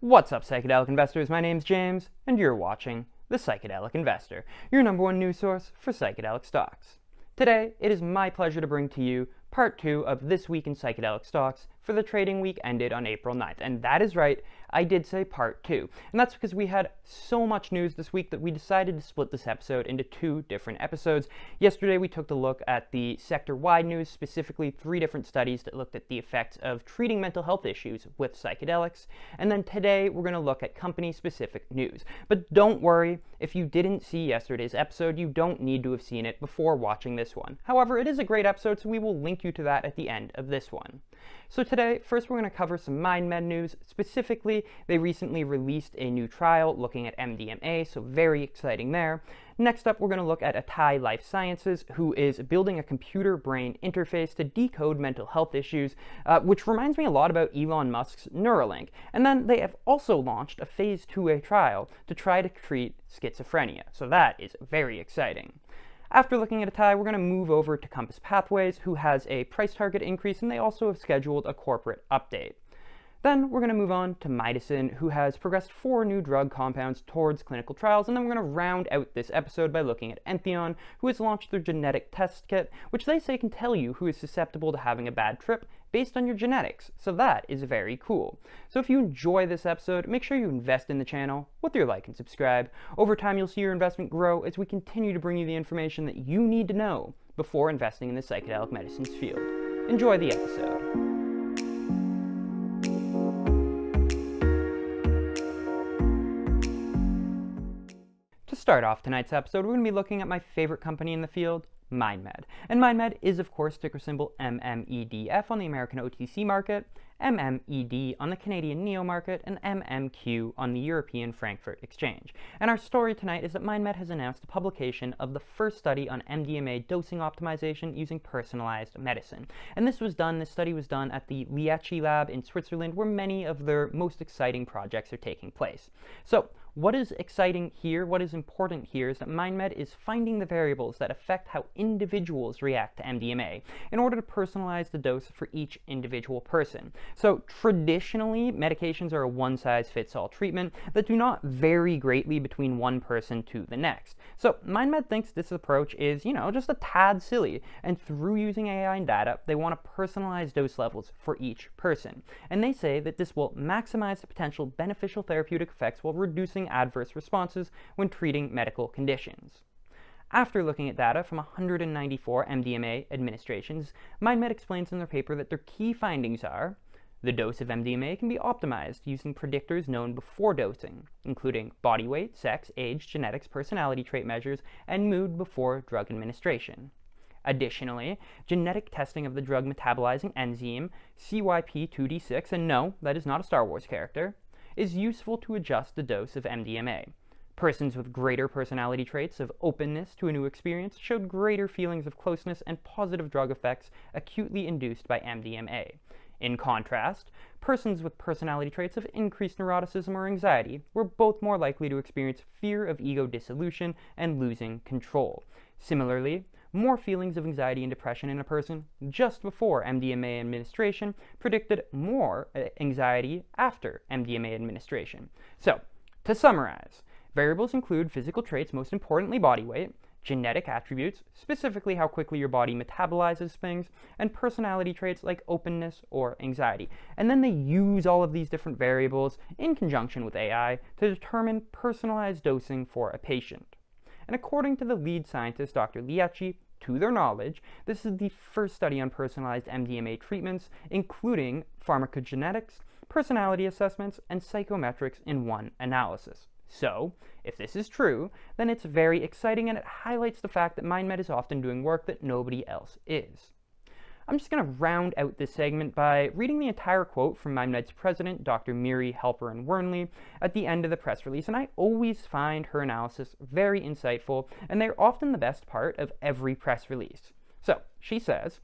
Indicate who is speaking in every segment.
Speaker 1: What's up, Psychedelic Investors? My name's James, and you're watching The Psychedelic Investor, your number one news source for psychedelic stocks. Today, it is my pleasure to bring to you part 2 of This Week in Psychedelic Stocks for the trading week ended on April 9th. And that is right, I did say part 2. And that's because we had so much news this week that we decided to split this episode into 2 different episodes. Yesterday, we took a look at the sector-wide news, specifically 3 different studies that looked at the effects of treating mental health issues with psychedelics. And then today, we're going to look at company-specific news. But don't worry, if you didn't see yesterday's episode, you don't need to have seen it before watching this one. However, it is a great episode, so we will link you to that at the end of this one. So today, first we're going to cover some MindMed news. Specifically, they recently released a new trial looking at MDMA, so very exciting there. Next up, we're going to look at Atai Life Sciences, who is building a computer-brain interface to decode mental health issues, which reminds me a lot about Elon Musk's Neuralink. And then they have also launched a phase 2A trial to try to treat schizophrenia, so that is very exciting. After looking at Atai, we're going to move over to Compass Pathways, who has a price target increase, and they also have scheduled a corporate update. Then we're going to move on to Mydecine, who has progressed 4 new drug compounds towards clinical trials, and then we're going to round out this episode by looking at Entheon, who has launched their genetic test kit, which they say can tell you who is susceptible to having a bad trip based on your genetics, so that is very cool. So if you enjoy this episode, make sure you invest in the channel with your like and subscribe. Over time, you'll see your investment grow as we continue to bring you the information that you need to know before investing in the psychedelic medicines field. Enjoy the episode. To start off tonight's episode, we're going to be looking at my favorite company in the field, MindMed. And MindMed is, of course, ticker symbol MMEDF on the American OTC market, MMED on the Canadian NEO market, and MMQ on the European Frankfurt Exchange. And our story tonight is that MindMed has announced the publication of the first study on MDMA dosing optimization using personalized medicine. And this study was done at the Liechti lab in Switzerland, where many of their most exciting projects are taking place. So, what is exciting here, what is important here, is that MindMed is finding the variables that affect how individuals react to MDMA in order to personalize the dose for each individual person. So traditionally, medications are a one-size-fits-all treatment that do not vary greatly between one person to the next. So MindMed thinks this approach is, just a tad silly, and through using AI and data, they want to personalize dose levels for each person. And they say that this will maximize the potential beneficial therapeutic effects while reducing adverse responses when treating medical conditions. After looking at data from 194 MDMA administrations, MindMed explains in their paper that their key findings are: the dose of MDMA can be optimized using predictors known before dosing, including body weight, sex, age, genetics, personality trait measures, and mood before drug administration. Additionally, genetic testing of the drug metabolizing enzyme CYP2D6, and no, that is not a Star Wars character, is useful to adjust the dose of MDMA. Persons with greater personality traits of openness to a new experience showed greater feelings of closeness and positive drug effects acutely induced by MDMA. In contrast, persons with personality traits of increased neuroticism or anxiety were both more likely to experience fear of ego dissolution and losing control. Similarly, more feelings of anxiety and depression in a person just before MDMA administration predicted more anxiety after MDMA administration. So, to summarize, variables include physical traits, most importantly body weight, genetic attributes, specifically how quickly your body metabolizes things, and personality traits like openness or anxiety. And then they use all of these different variables in conjunction with AI to determine personalized dosing for a patient. And according to the lead scientist, Dr. Liechti, to their knowledge, this is the first study on personalized MDMA treatments, including pharmacogenetics, personality assessments, and psychometrics in one analysis. So, if this is true, then it's very exciting, and it highlights the fact that MindMed is often doing work that nobody else is. I'm just going to round out this segment by reading the entire quote from MindMed's president, Dr. Miri Halperin-Wernli, at the end of the press release, and I always find her analysis very insightful, and they're often the best part of every press release. So, she says,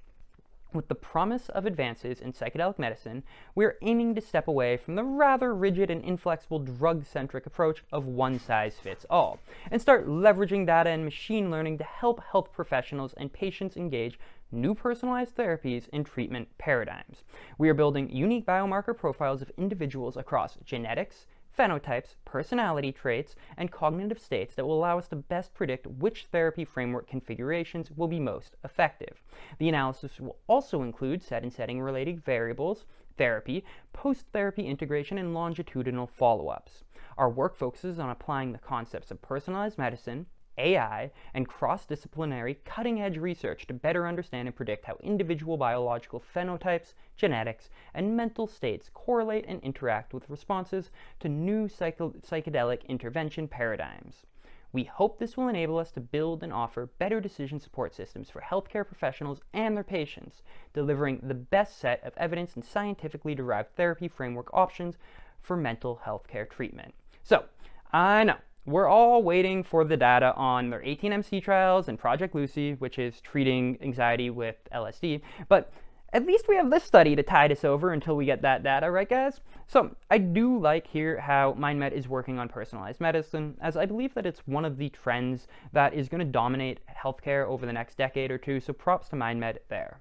Speaker 1: "With the promise of advances in psychedelic medicine, we are aiming to step away from the rather rigid and inflexible drug-centric approach of one-size-fits-all, and start leveraging data and machine learning to help health professionals and patients engage new personalized therapies and treatment paradigms. We are building unique biomarker profiles of individuals across genetics, phenotypes, personality traits, and cognitive states that will allow us to best predict which therapy framework configurations will be most effective. The analysis will also include set and setting related variables, therapy, post-therapy integration, and longitudinal follow-ups. Our work focuses on applying the concepts of personalized medicine, AI, and cross-disciplinary cutting-edge research to better understand and predict how individual biological phenotypes, genetics, and mental states correlate and interact with responses to new psychedelic intervention paradigms. We hope this will enable us to build and offer better decision support systems for healthcare professionals and their patients, delivering the best set of evidence and scientifically derived therapy framework options for mental health care treatment. So, I know, we're all waiting for the data on their 18MC trials and Project Lucy, which is treating anxiety with LSD, but at least we have this study to tide us over until we get that data, right guys? So I do like here how MindMed is working on personalized medicine, as I believe that it's one of the trends that is going to dominate healthcare over the next decade or two, so props to MindMed there.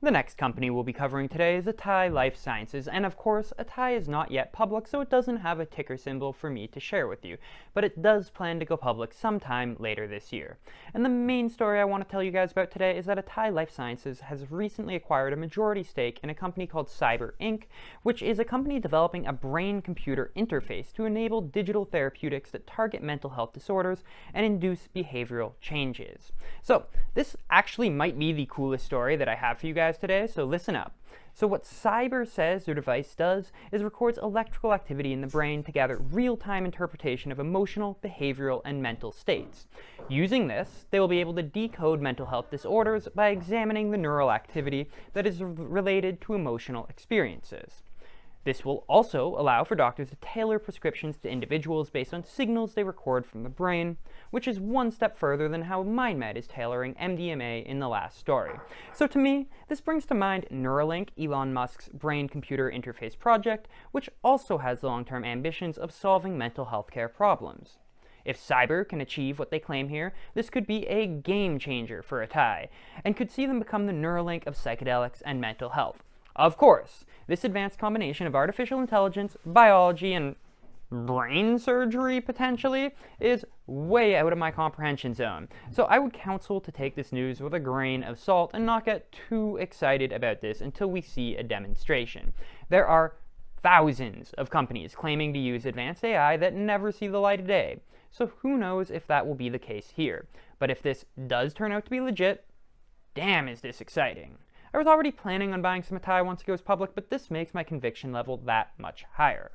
Speaker 1: The next company we'll be covering today is Atai Life Sciences, and of course, Atai is not yet public, so it doesn't have a ticker symbol for me to share with you, but it does plan to go public sometime later this year. And the main story I want to tell you guys about today is that Atai Life Sciences has recently acquired a majority stake in a company called Psyber Inc, which is a company developing a brain-computer interface to enable digital therapeutics that target mental health disorders and induce behavioral changes. So this actually might be the coolest story that I have for you guys today, so listen up. So what Psyber says their device does is records electrical activity in the brain to gather real-time interpretation of emotional, behavioral, and mental states. Using this, they will be able to decode mental health disorders by examining the neural activity that is related to emotional experiences. This will also allow for doctors to tailor prescriptions to individuals based on signals they record from the brain, which is one step further than how MindMed is tailoring MDMA in the last story. So to me, this brings to mind Neuralink, Elon Musk's brain-computer interface project, which also has long-term ambitions of solving mental health care problems. If Psyber can achieve what they claim here, this could be a game changer for Atai, and could see them become the Neuralink of psychedelics and mental health. Of course, this advanced combination of artificial intelligence, biology, and brain surgery, potentially, is way out of my comprehension zone. So I would counsel to take this news with a grain of salt and not get too excited about this until we see a demonstration. There are thousands of companies claiming to use advanced AI that never see the light of day. So who knows if that will be the case here. But if this does turn out to be legit, damn is this exciting. I was already planning on buying some Atai once it goes public, but this makes my conviction level that much higher.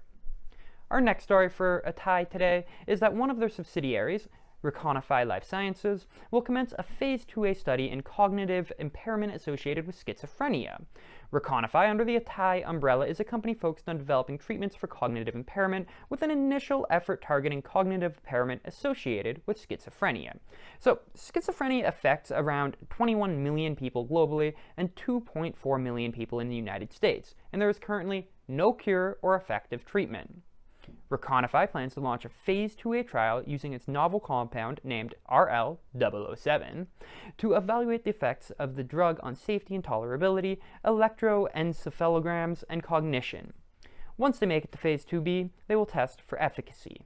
Speaker 1: Our next story for Atai today is that one of their subsidiaries, Recognify Life Sciences, will commence a Phase 2A study in cognitive impairment associated with schizophrenia. Recognify, under the Atai umbrella, is a company focused on developing treatments for cognitive impairment with an initial effort targeting cognitive impairment associated with schizophrenia. So, schizophrenia affects around 21 million people globally and 2.4 million people in the United States, and there is currently no cure or effective treatment. Recognify plans to launch a Phase 2A trial using its novel compound named RL-007 to evaluate the effects of the drug on safety and tolerability, electroencephalograms, and cognition. Once they make it to Phase 2B, they will test for efficacy.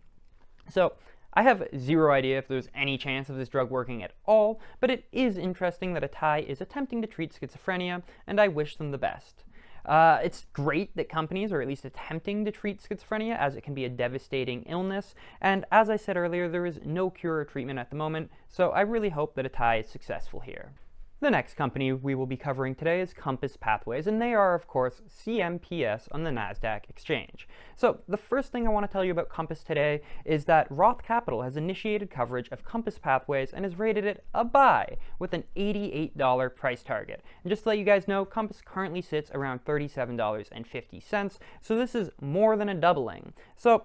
Speaker 1: So, I have zero idea if there's any chance of this drug working at all, but it is interesting that Atai is attempting to treat schizophrenia, and I wish them the best. It's great that companies are at least attempting to treat schizophrenia, as it can be a devastating illness, and as I said earlier, there is no cure or treatment at the moment, so I really hope that Atai is successful here. The next company we will be covering today is Compass Pathways, and they are, of course, CMPS on the NASDAQ exchange. So the first thing I want to tell you about Compass today is that Roth Capital has initiated coverage of Compass Pathways and has rated it a buy with an $88 price target. And just to let you guys know, Compass currently sits around $37.50, so this is more than a doubling. So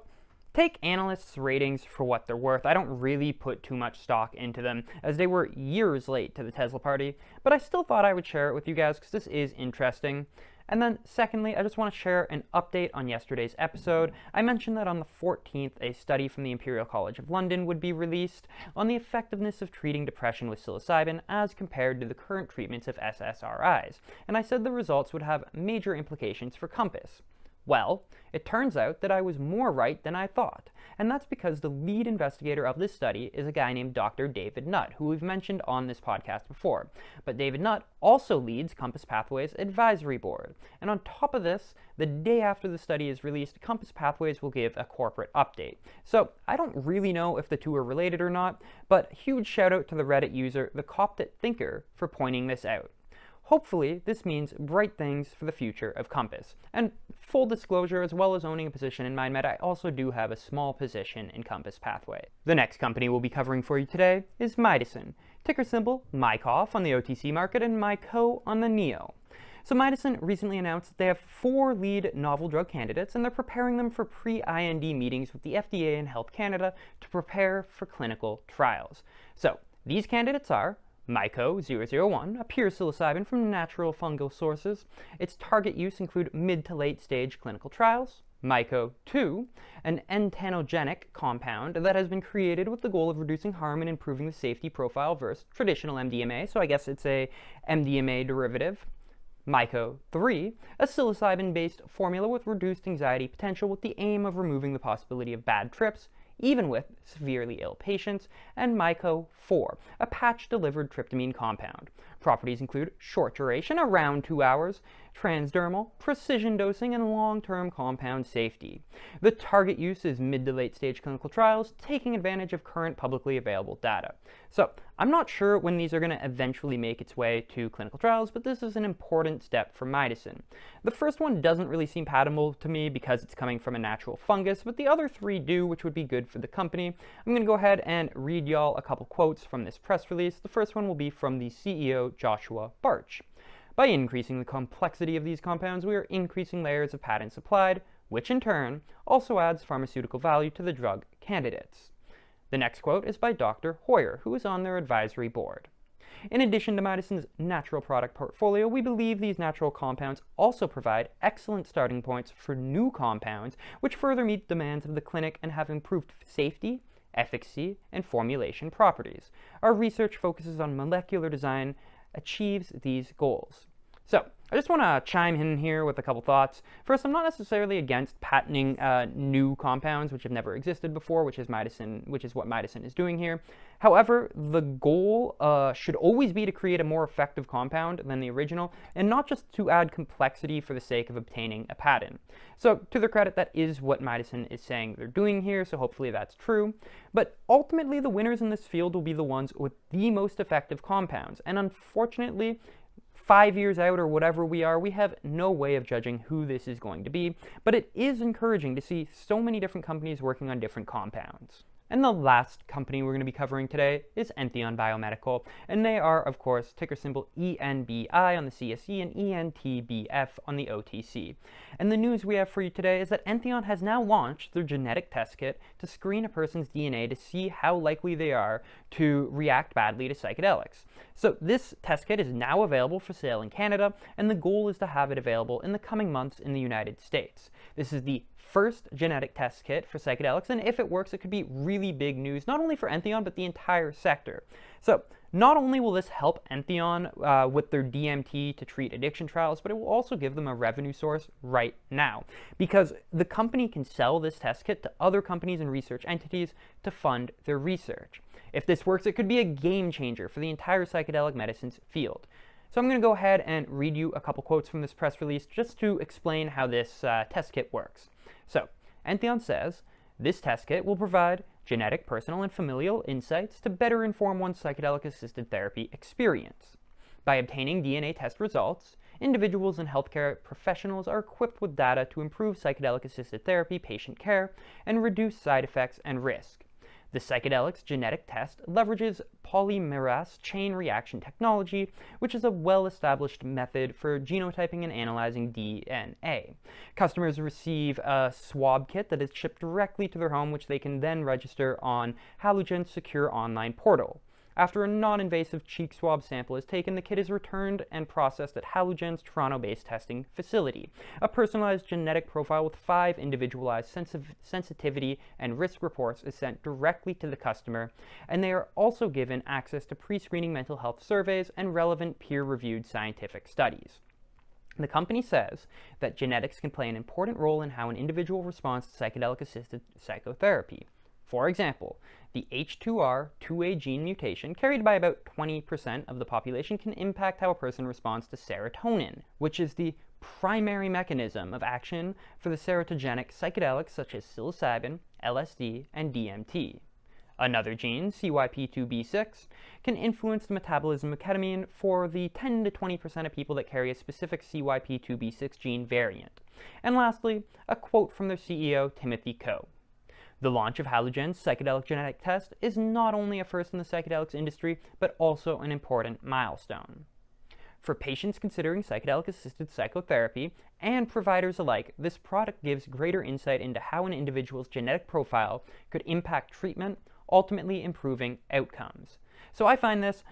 Speaker 1: take analysts' ratings for what they're worth. I don't really put too much stock into them, as they were years late to the Tesla party, but I still thought I would share it with you guys because this is interesting. And then secondly, I just want to share an update on yesterday's episode. I mentioned that on the 14th, a study from the Imperial College of London would be released on the effectiveness of treating depression with psilocybin as compared to the current treatments of SSRIs. And I said the results would have major implications for Compass. Well, it turns out that I was more right than I thought, and that's because the lead investigator of this study is a guy named Dr. David Nutt, who we've mentioned on this podcast before. But David Nutt also leads Compass Pathways Advisory Board, and on top of this, the day after the study is released, Compass Pathways will give a corporate update. So I don't really know if the two are related or not, but huge shout out to the Reddit user, the Coptic Thinker, for pointing this out. Hopefully, this means bright things for the future of Compass. And full disclosure, as well as owning a position in MindMed, I also do have a small position in Compass Pathway. The next company we'll be covering for you today is Mydecine, ticker symbol MYCOF on the OTC market and MYCO on the NEO. So Mydecine recently announced that they have 4 lead novel drug candidates, and they're preparing them for pre-IND meetings with the FDA and Health Canada to prepare for clinical trials. So these candidates are MYCO-001, a pure psilocybin from natural fungal sources. Its target use include mid to late stage clinical trials. MYCO-2, an enthenogenic compound that has been created with the goal of reducing harm and improving the safety profile versus traditional MDMA, so I guess it's a MDMA derivative. MYCO-3, a psilocybin-based formula with reduced anxiety potential with the aim of removing the possibility of bad trips, even with severely ill patients, and MYCO-4, a patch-delivered tryptamine compound. Properties include short duration, around 2 hours, transdermal, precision dosing, and long-term compound safety. The target use is mid to late stage clinical trials, taking advantage of current publicly available data. So I'm not sure when these are going to eventually make its way to clinical trials, but this is an important step for Mydecine. The first one doesn't really seem patentable to me because it's coming from a natural fungus, but the other 3 do, which would be good for the company. I'm going to go ahead and read y'all a couple quotes from this press release. The first one will be from the CEO, Joshua Barch. By increasing the complexity of these compounds, we are increasing layers of patents applied, which in turn also adds pharmaceutical value to the drug candidates. The next quote is by Dr. Hoyer, who is on their advisory board. In addition to Mydecine's natural product portfolio, we believe these natural compounds also provide excellent starting points for new compounds, which further meet the demands of the clinic and have improved safety, efficacy, and formulation properties. Our research focuses on molecular design, achieves these goals. So, I just want to chime in here with a couple thoughts. First, I'm not necessarily against patenting new compounds which have never existed before, which is what Mydecine is doing here. However, the goal should always be to create a more effective compound than the original, and not just to add complexity for the sake of obtaining a patent. So, to their credit, that is what Mydecine is saying they're doing here, so hopefully that's true. But ultimately, the winners in this field will be the ones with the most effective compounds, and unfortunately, 5 years out or whatever we are, we have no way of judging who this is going to be, but it is encouraging to see so many different companies working on different compounds. And the last company we're going to be covering today is Entheon Biomedical, and they are, of course, ticker symbol ENBI on the CSE and ENTBF on the OTC. And the news we have for you today is that Entheon has now launched their genetic test kit to screen a person's DNA to see how likely they are to react badly to psychedelics. So this test kit is now available for sale in Canada, and the goal is to have it available in the coming months in the United States. This is the first genetic test kit for psychedelics, and if it works, it could be really big news, not only for Entheon, but the entire sector. So not only will this help Entheon with their DMT to treat addiction trials, but it will also give them a revenue source right now, because the company can sell this test kit to other companies and research entities to fund their research. If this works, it could be a game changer for the entire psychedelic medicines field. So I'm going to go ahead and read you a couple quotes from this press release just to explain how this test kit works. So, Entheon says, this test kit will provide genetic, personal, and familial insights to better inform one's psychedelic-assisted therapy experience. By obtaining DNA test results, individuals and healthcare professionals are equipped with data to improve psychedelic-assisted therapy patient care and reduce side effects and risk. The Psychedelics genetic test leverages polymerase chain reaction technology, which is a well-established method for genotyping and analyzing DNA. Customers receive a swab kit that is shipped directly to their home, which they can then register on Halugen's secure online portal. After a non-invasive cheek swab sample is taken, the kit is returned and processed at Halugen's Toronto-based testing facility. A personalized genetic profile with 5 individualized sensitivity and risk reports is sent directly to the customer, and they are also given access to pre-screening mental health surveys and relevant peer-reviewed scientific studies. The company says that genetics can play an important role in how an individual responds to psychedelic-assisted psychotherapy. For example, the H2R2A gene mutation, carried by about 20% of the population, can impact how a person responds to serotonin, which is the primary mechanism of action for the serotogenic psychedelics such as psilocybin, LSD, and DMT. Another gene, CYP2B6, can influence the metabolism of ketamine for the 10 to 20% of people that carry a specific CYP2B6 gene variant. And lastly, a quote from their CEO, Timothy Ko. The launch of Halugen's psychedelic genetic test is not only a first in the psychedelics industry, but also an important milestone. For patients considering psychedelic-assisted psychotherapy and providers alike, this product gives greater insight into how an individual's genetic profile could impact treatment, ultimately improving outcomes. So I find this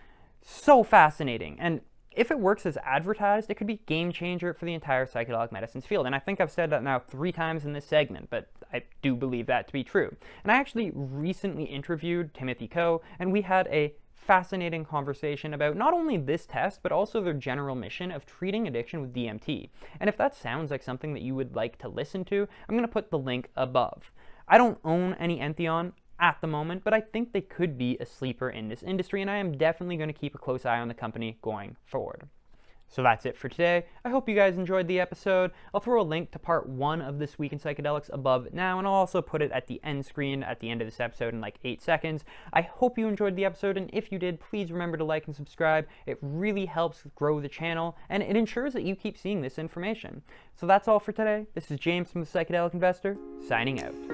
Speaker 1: so fascinating, and if it works as advertised, it could be a game changer for the entire psychedelic medicines field. And I think I've said that now 3 times in this segment, but I do believe that to be true. And I actually recently interviewed Timothy Ko, and we had a fascinating conversation about not only this test, but also their general mission of treating addiction with DMT. And if that sounds like something that you would like to listen to, I'm going to put the link above. I don't own any Entheon at the moment, but I think they could be a sleeper in this industry, and I am definitely going to keep a close eye on the company going forward. So that's it for today. I hope you guys enjoyed the episode. I'll throw a link to part 1 of This Week in Psychedelics above now, and I'll also put it at the end screen at the end of this episode in like 8 seconds. I hope you enjoyed the episode, and if you did, please remember to like and subscribe. It really helps grow the channel, and it ensures that you keep seeing this information. So that's all for today. This is James from the Psychedelic Investor, signing out.